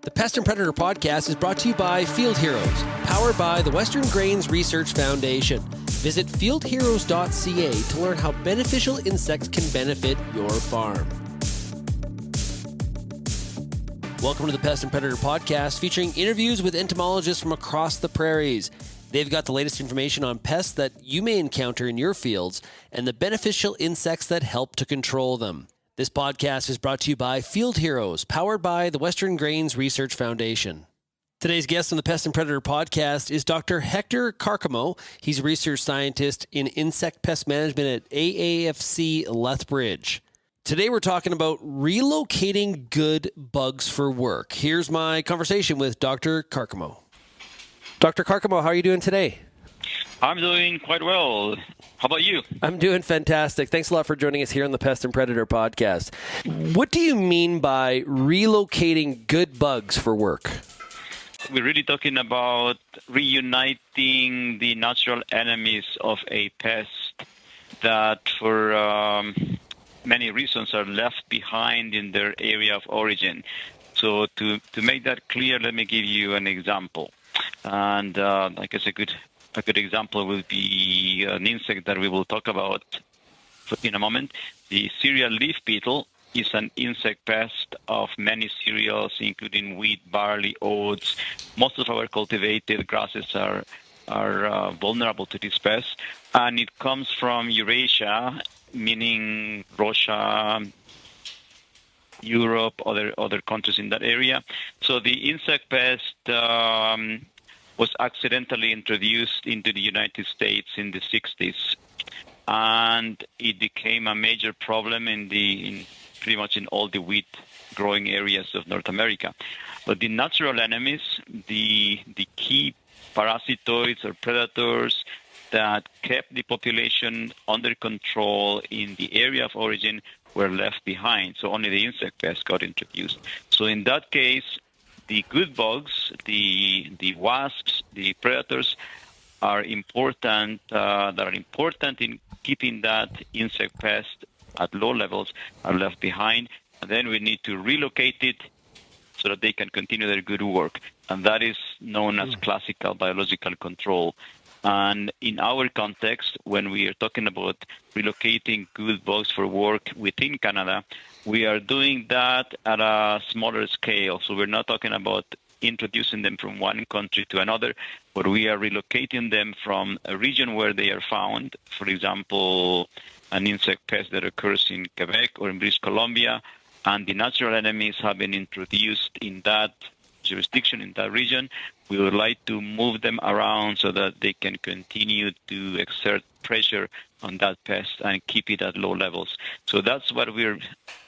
The Pest and Predator podcast is brought to you by Field Heroes, powered by the Western Grains Research Foundation. Visit fieldheroes.ca to learn how beneficial insects can benefit your farm. Welcome to the Pest and Predator podcast, featuring interviews with entomologists from across the prairies. They've got the latest information on pests that you may encounter in your fields and the beneficial insects that help to control them. This podcast is brought to you by Field Heroes, powered by the Western Grains Research Foundation. Today's guest on the Pest and Predator podcast is Dr. Héctor Cárcamo. He's a research scientist in insect pest management at AAFC Lethbridge. Today we're talking about relocating good bugs for work. Here's my conversation with Dr. Cárcamo. Dr. Cárcamo, how are you doing today? I'm doing quite well. How about you? I'm doing fantastic. Thanks a lot for joining us here on the Pest and Predator podcast. What do you mean by relocating good bugs for work? We're really talking about reuniting the natural enemies of a pest that for many reasons are left behind in their area of origin. So to make that clear, let me give you an example. And I guess a good example will be an insect that we will talk about in a moment. The cereal leaf beetle is an insect pest of many cereals, including wheat, barley, oats. Most of our cultivated grasses are vulnerable to this pest, and it comes from Eurasia, meaning Russia, Europe, other countries in that area. So the insect pest was accidentally introduced into the United States in the 60s, and it became a major problem in pretty much in all the wheat growing areas of North America. But the natural enemies, the key parasitoids or predators that kept the population under control in the area of origin were left behind. So only the insect pest got introduced. So in that case, the good bugs, the wasps, the predators are important. That are important in keeping that insect pest at low levels are left behind. And then we need to relocate it so that they can continue their good work. And that is known as classical biological control. And in our context, when we are talking about relocating good bugs for work within Canada, we are doing that at a smaller scale. So we're not talking about introducing them from one country to another, but we are relocating them from a region where they are found. For example, an insect pest that occurs in Quebec or in British Columbia, and the natural enemies have been introduced in that jurisdiction, in that region. We would like to move them around so that they can continue to exert pressure on that pest and keep it at low levels. So that's what we're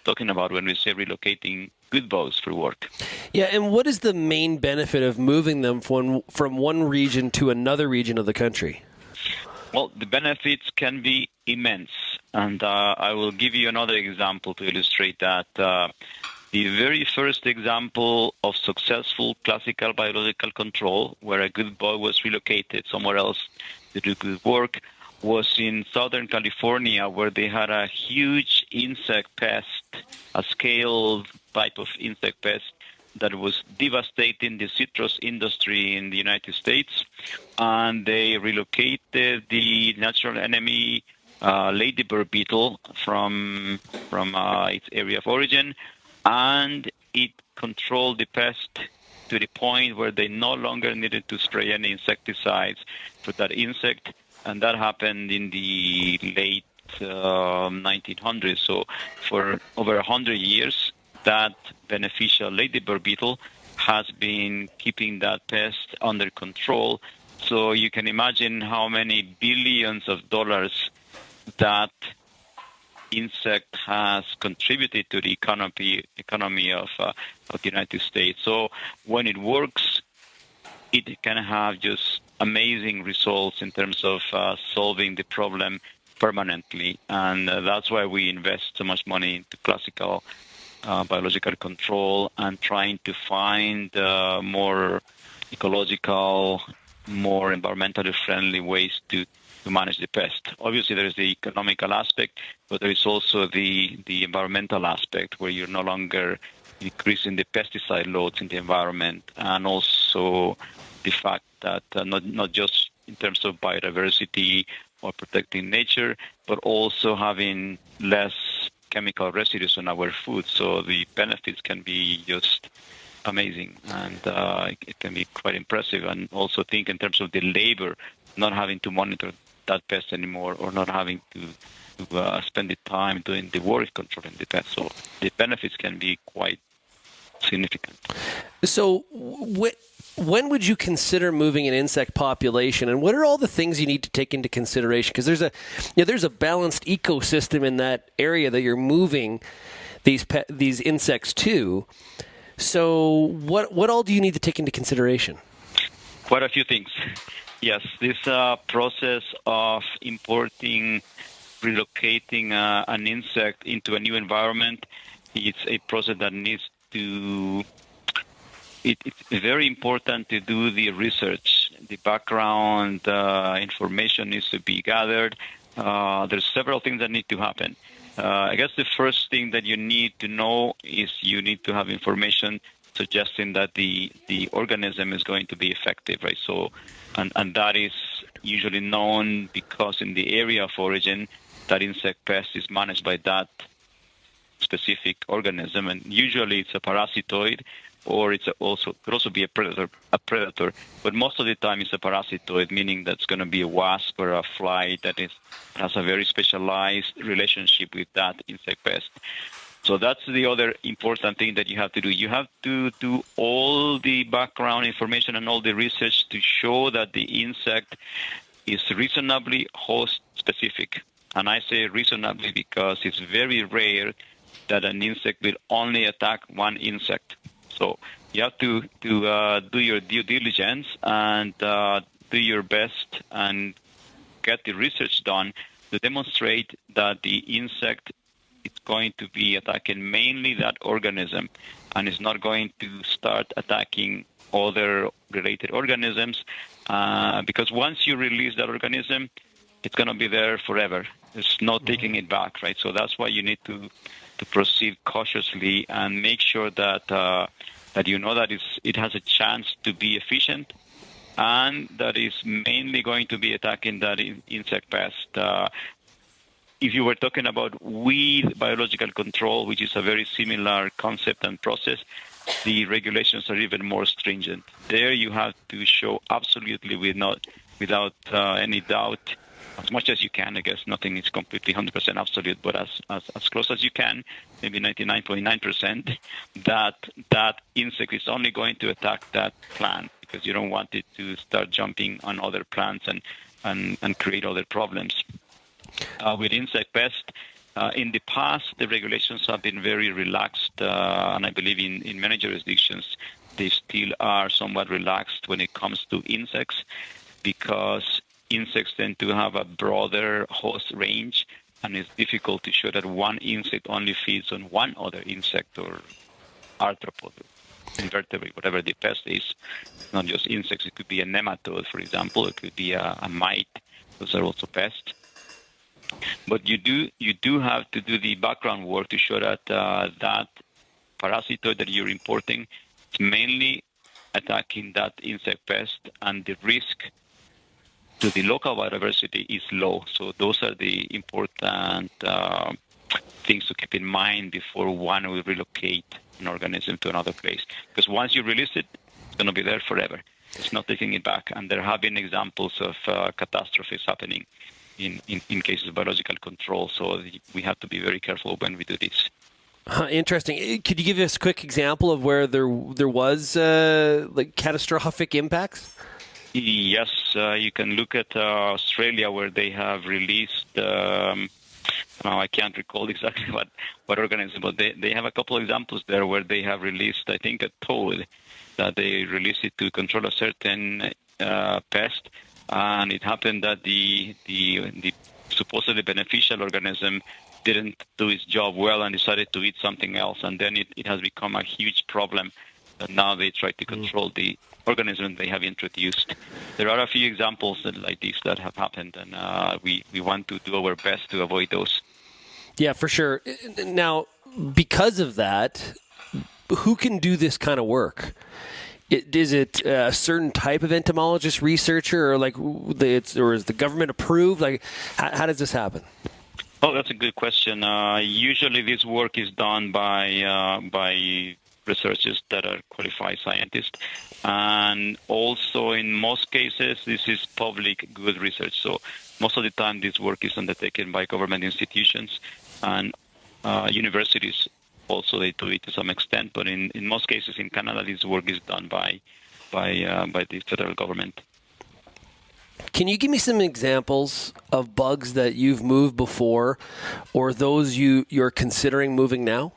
talking about when we say relocating good bugs for work. Yeah, and what is the main benefit of moving them from one region to another region of the country? Well, the benefits can be immense. And I will give you another example to illustrate that. The very first example of successful classical biological control, where a good bug was relocated somewhere else to do good work, was in Southern California, where they had a huge insect pest, a scale type of insect pest that was devastating the citrus industry in the United States. And they relocated the natural enemy ladybird beetle from its area of origin, and it controlled the pest to the point where they no longer needed to spray any insecticides for that insect, and that happened in the late 1900s. So for over 100 years, that beneficial ladybird beetle has been keeping that pest under control. So you can imagine how many billions of dollars that insect has contributed to the economy of the United States. So when it works, it can have just amazing results in terms of solving the problem permanently. And that's why we invest so much money into classical biological control and trying to find more ecological, more environmentally friendly ways to manage the pest. Obviously, there is the economical aspect, but there is also the environmental aspect where you're no longer increasing the pesticide loads in the environment, and also the fact that not just in terms of biodiversity or protecting nature, but also having less chemical residues on our food. So the benefits can be just amazing, and it can be quite impressive. And also think in terms of the labor, not having to monitor that pest anymore, or not having to spend the time doing the work controlling the pest. So the benefits can be quite significant. So when would you consider moving an insect population, and what are all the things you need to take into consideration? Because there's a balanced ecosystem in that area that you're moving these insects to. So what all do you need to take into consideration? Quite a few things. Yes, this process of relocating an insect into a new environment, it's a process that needs to... It's very important to do the research. The background information needs to be gathered. There's several things that need to happen. I guess the first thing that you need to know is you need to have information suggesting that the organism is going to be effective, right? So, and that is usually known because in the area of origin, that insect pest is managed by that specific organism, and usually it's a parasitoid, or could also be a predator. But most of the time it's a parasitoid, meaning that's going to be a wasp or a fly that has a very specialized relationship with that insect pest. So that's the other important thing that you have to do. You have to do all the background information and all the research to show that the insect is reasonably host specific. And I say reasonably because it's very rare that an insect will only attack one insect. So you have to do your due diligence and do your best and get the research done to demonstrate that the insect is going to be attacking mainly that organism and is not going to start attacking other related organisms, because once you release that organism, it's going to be there forever. There's no taking it back, right? So that's why you need to proceed cautiously and make sure that you know that it has a chance to be efficient, and that is mainly going to be attacking that insect pest. If you were talking about weed biological control, which is a very similar concept and process, the regulations are even more stringent. There you have to show absolutely without any doubt, as much as you can. I guess nothing is completely 100% absolute, but as close as you can, maybe 99.9%, that insect is only going to attack that plant, because you don't want it to start jumping on other plants and create other problems. With insect pest, in the past, the regulations have been very relaxed, and I believe in many jurisdictions, they still are somewhat relaxed when it comes to insects, because insects tend to have a broader host range, and it's difficult to show that one insect only feeds on one other insect or arthropod, invertebrate, whatever the pest is. It's not just insects. It could be a nematode, for example. It could be a mite. Those are also pests. But you do have to do the background work to show that that parasitoid that you're importing is mainly attacking that insect pest, and the risk to the local biodiversity is low. So those are the important things to keep in mind before one will relocate an organism to another place. Because once you release it, it's going to be there forever. It's not taking it back. And there have been examples of catastrophes happening in cases of biological control. So we have to be very careful when we do this. Interesting. Could you give us a quick example of where there was like catastrophic impacts? Yes, you can look at Australia, where they have released, I can't recall exactly what organism, but they have a couple of examples there where they have released, I think, a toad, that they released it to control a certain pest, and it happened that the supposedly beneficial organism didn't do its job well and decided to eat something else, and then it has become a huge problem. And now they try to control the organism they have introduced. There are a few examples like this that have happened, and we want to do our best to avoid those. Yeah, for sure. Now, because of that, who can do this kind of work? Is it a certain type of entomologist researcher, or or is the government approved? Like, how does this happen? Oh, that's a good question. Usually, this work is done by researchers that are qualified scientists, and also in most cases, this is public good research. So most of the time, this work is undertaken by government institutions and universities. Also, they do it to some extent, but in most cases in Canada, this work is done by the federal government. Can you give me some examples of bugs that you've moved before, or those you're considering moving now?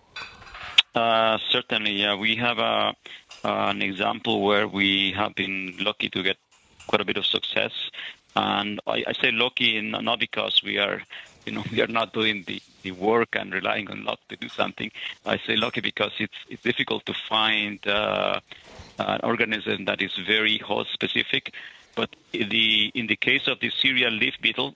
Certainly, yeah. We have an example where we have been lucky to get quite a bit of success, and I say lucky not because we are not doing the work and relying on luck to do something. I say lucky because it's difficult to find an organism that is very host specific. But in the case of the cereal leaf beetle,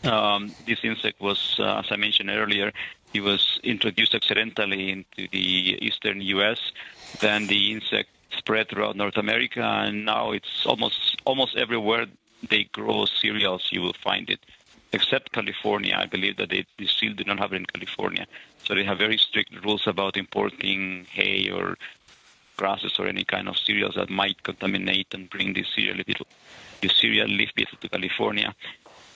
this insect was, as I mentioned earlier, it was introduced accidentally into the eastern U.S. Then the insect spread throughout North America, and now it's almost everywhere they grow cereals, you will find it. Except California, I believe that they still do not have it in California. So they have very strict rules about importing hay or grasses or any kind of cereals that might contaminate and bring the cereal leaf beetle to California.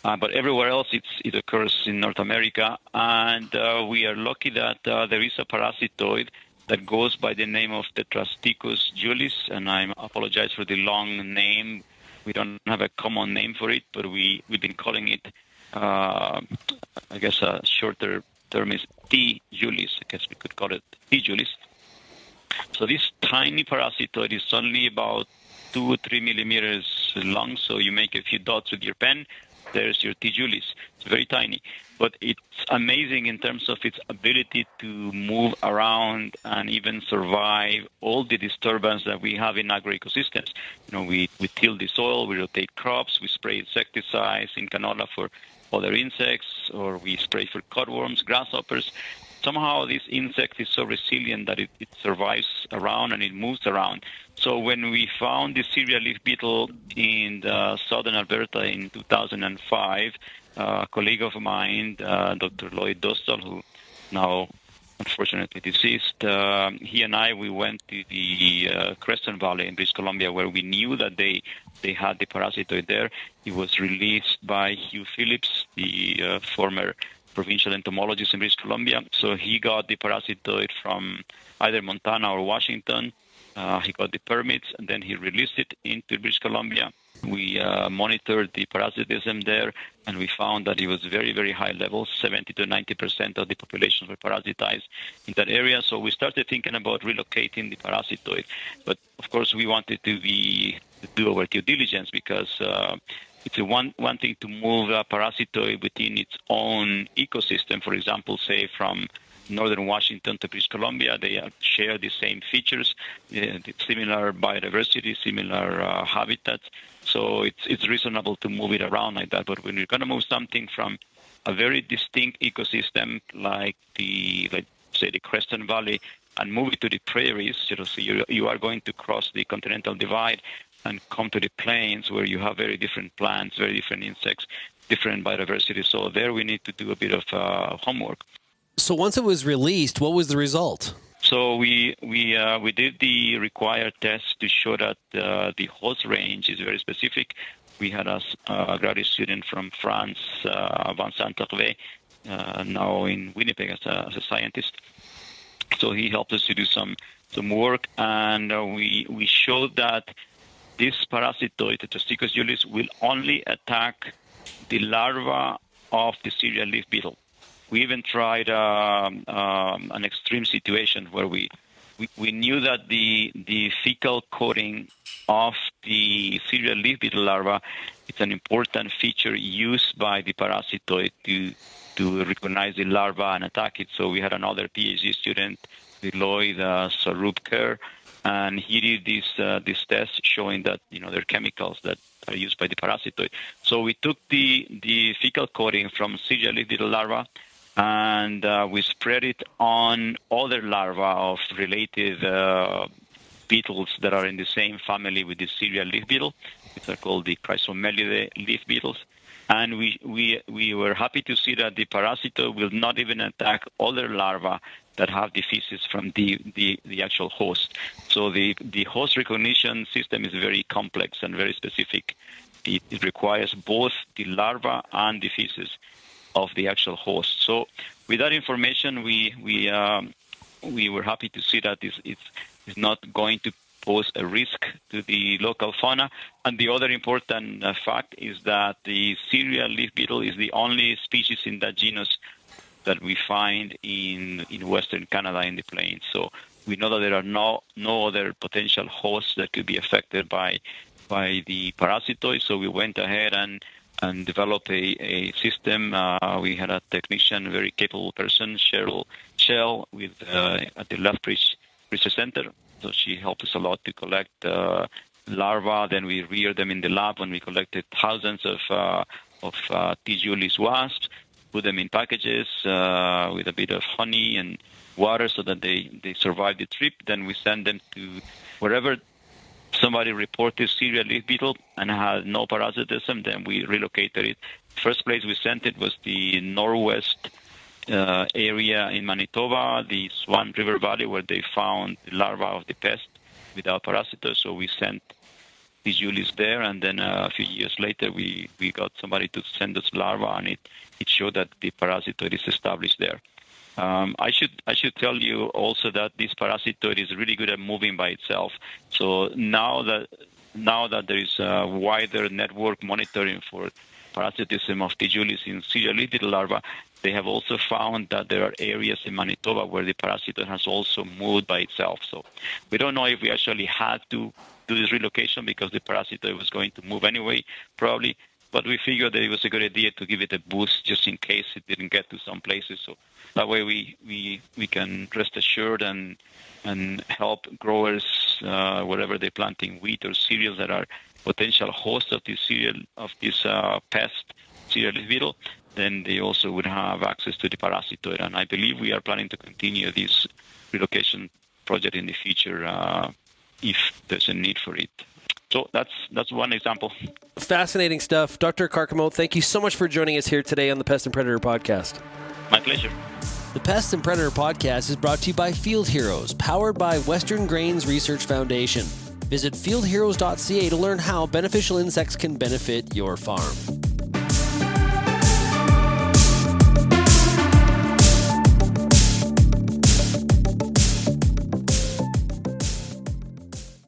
But everywhere else, it occurs in North America, and we are lucky that there is a parasitoid that goes by the name of Tetrasticus julis, and I apologize for the long name. We don't have a common name for it, but we've been calling it. I guess a shorter term is T. julis. I guess we could call it T. julis. So this tiny parasitoid is only about 2-3 millimeters long. So you make a few dots with your pen. There's your T. julis. It's very tiny, but it's amazing in terms of its ability to move around and even survive all the disturbance that we have in agroecosystems. We till the soil, we rotate crops, we spray insecticides in canola for other insects, or we spray for cutworms, grasshoppers. Somehow this insect is so resilient that it survives around and it moves around. So when we found the cereal leaf beetle in southern Alberta in 2005, a colleague of mine, Dr. Lloyd Dostal, who now unfortunately deceased, he and we went to the Creston Valley in British Columbia, where we knew that they had the parasitoid there. It was released by Hugh Phillips, the former provincial entomologist in British Columbia. So he got the parasitoid from either Montana or Washington. He got the permits, and then he released it into British Columbia. We monitored the parasitism there, and we found that it was very, very high levels. 70 to 90% of the population were parasitized in that area. So we started thinking about relocating the parasitoid. But, of course, we wanted to do our due diligence, because it's one thing to move a parasitoid within its own ecosystem. For example, say from northern Washington to British Columbia, they share the same features, similar biodiversity, similar habitats. So it's reasonable to move it around like that. But when you're going to move something from a very distinct ecosystem like say the Creston Valley and move it to the prairies, so you are going to cross the continental divide and come to the plains where you have very different plants, very different insects, different biodiversity. So there we need to do a bit of homework. So once it was released, what was the result? So we did the required tests to show that the host range is very specific. We had a graduate student from France, Vincent Hervé, now in Winnipeg as a scientist. So he helped us to do some work, and we showed that this parasitoid, Tetrasticus julis, will only attack the larva of the cereal leaf beetle. We even tried an extreme situation where we knew that the fecal coating of the cereal leaf beetle larva is an important feature used by the parasitoid to recognize the larva and attack it. So we had another PhD student, Lloyd Sarup, and he did this test showing that there are chemicals that are used by the parasitoid. So we took the fecal coating from cereal leaf beetle larva, and we spread it on other larvae of related beetles that are in the same family with the cereal leaf beetle. These are called the Chrysomelidae leaf beetles. And we were happy to see that the parasitoid will not even attack other larvae that have the feces from the actual host. So the host recognition system is very complex and very specific. It requires both the larva and the feces of the actual host. So with that information, we were happy to see that it's not going to pose a risk to the local fauna. And the other important fact is that the cereal leaf beetle is the only species in that genus that we find in Western Canada in the plains. So we know that there are no other potential hosts that could be affected by the parasitoid. So we went ahead and developed a system. We had a technician, a very capable person, Shell, with at the Lethbridge Research Center. So she helped us a lot to collect larvae. Then we reared them in the lab, and we collected thousands of T. Julius wasps, put them in packages with a bit of honey and water so that they survive the trip. Then we send them to wherever somebody reported cereal leaf beetle and had no parasitism, then we relocated it. First place we sent it was the northwest area in Manitoba, the Swan River Valley, where they found the larvae of the pest without parasitoid. So we sent the Julius there, and then a few years later we got somebody to send us larvae, and it showed that the parasitoid is established there. I should tell you also that this parasitoid is really good at moving by itself. So now that there is a wider network monitoring for parasitism of T. Julius in cereal leaf beetle larvae, they have also found that there are areas in Manitoba where the parasitoid has also moved by itself. So we don't know if we actually had to do this relocation because the parasitoid was going to move anyway, probably. But we figured that it was a good idea to give it a boost just in case it didn't get to some places. So that way we can rest assured and help growers wherever they're planting wheat or cereals that are potential hosts of this pest, cereal leaf beetle. Then they also would have access to the parasitoid. And I believe we are planning to continue this relocation project in the future if there's a need for it. So that's one example. Fascinating stuff. Dr. Cárcamo, thank you so much for joining us here today on the Pest and Predator Podcast. My pleasure. The Pest and Predator Podcast is brought to you by Field Heroes, powered by Western Grains Research Foundation. Visit fieldheroes.ca to learn how beneficial insects can benefit your farm.